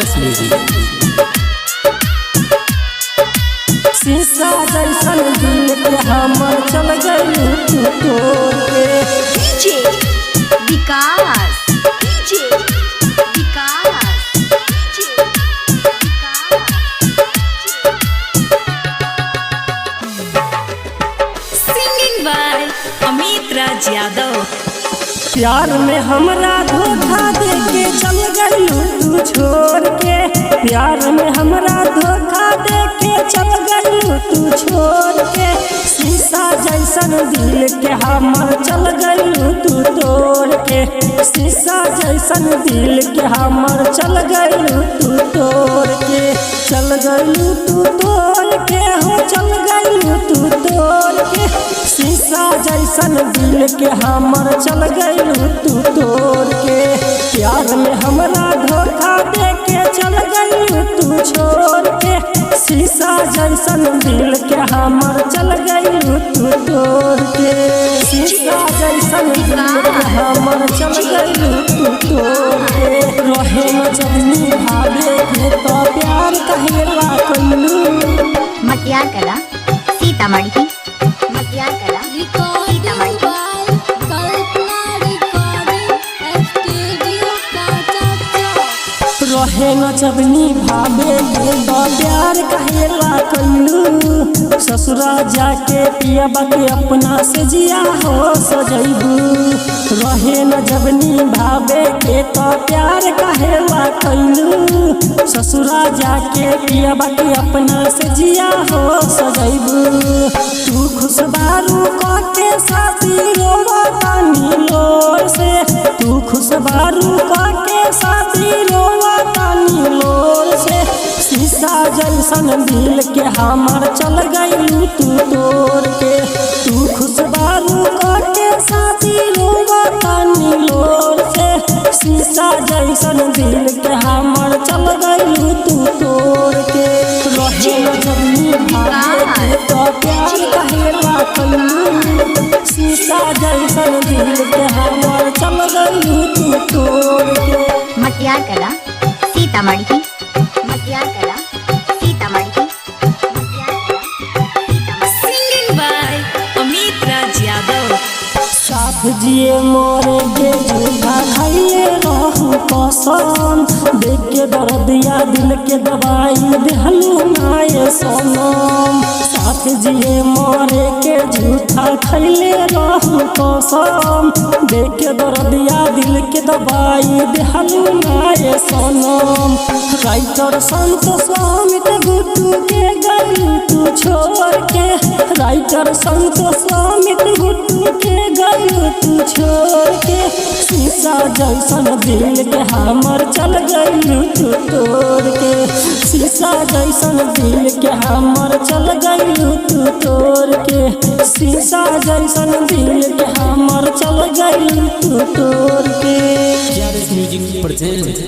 प्यारे म्यूजिक। शीशा जैसन दिल के हमर चल गई तू तोड़ के। DJ Vikas, DJ Vikas, DJ Vikas. Singing by Amit Raj Yadav. प्यार में हमरा धोखा दे के चल गई तू छोड़ के। प्यार में हमरा धोखा दे के चल गई तू छोड़ के। शीशा जैसन दिल के हमर चल गई तू तोड़ के। शीशा जैसन दिल के हमर चल गई तू तोड़ के। चल गई तू तोड़ के हो चल गई तू तोड़ के। शीशा जैसन दिल के हमर चल गई तू तोड़ के। प्यार में हमरा धोखा दे के चल गई तू छोड़ के। शीशा जैसन दिल के हमर चल गई तू तोड़ के। शीशा जैसन दिल के हमर चल गई तू तोड़ के। रहे न जबनी भावे के तो प्यार कहेला कइलू। मटियार कला सीतामढ़ी, मटियार कला सीतामढ़ी। रहे न जबनी भावे के तो प्यार कहेला कइलू। ससुरा जाके पियबा के अपना से जिया हो सजैबू। रहे न जबनी भावे के तो प्यार कहेला कइलू। ससुरा जाके पियबा के अपना से जिया हो सजैबू। तू खुशबारू के साथी रोवा तानी लोर से। तू खुशबारू के साथी रोवा तानी लोर से। शीशा जैसन दिल के हमर चल गई तू तोड़ के। तू खुशबारू के साथी रोवा तानी लोर से। शीशा जैसन दिल के हमर चल गई तू तोड़ के। रहे न जबनी भावे के तो प्यार कहेला कइलू। शीशा जैसन दिल के हमर चल गई तू तोड़ के। मटियार कला सीतामढ़ी, मटियार कला सीतामढ़ी। Singing by Amit Raj Yadav. साथ जिए मोरे के झूठा खाइए रहू कसम। देख के दर्दिया दिल के दवाई देहलू नाये सनम। साथ जिए मोरे के झूठा खाइले रहू कसम। देख के दर्दिया दिल के दवाई देहलू नाये सनम। राइटर संतोष अमित गुड्डू के गई तू छोड़ के। राइटर संतोष अमित गुड्डू के गई तू छोड़ के। शीशा जैसन दिल के हमर चल गई तू तोड़ के। शीशा जैसन दिल के हमर चल गई तू तोड़ के। शीशा जैसन दिल के हमर चल गई तू तोड़ के। प्यारे म्यूजिक प्रेजेंट।